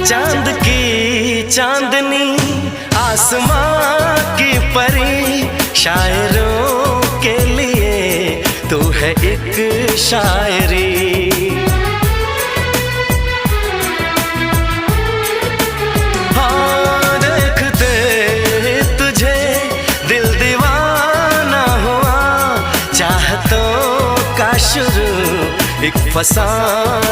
चांद की चांदनी आसमां की परी, शायरों के लिए तू है एक शायरी। हाँ देखते तुझे दिल दीवाना हुआ, चाहतों का शुरू एक फसाना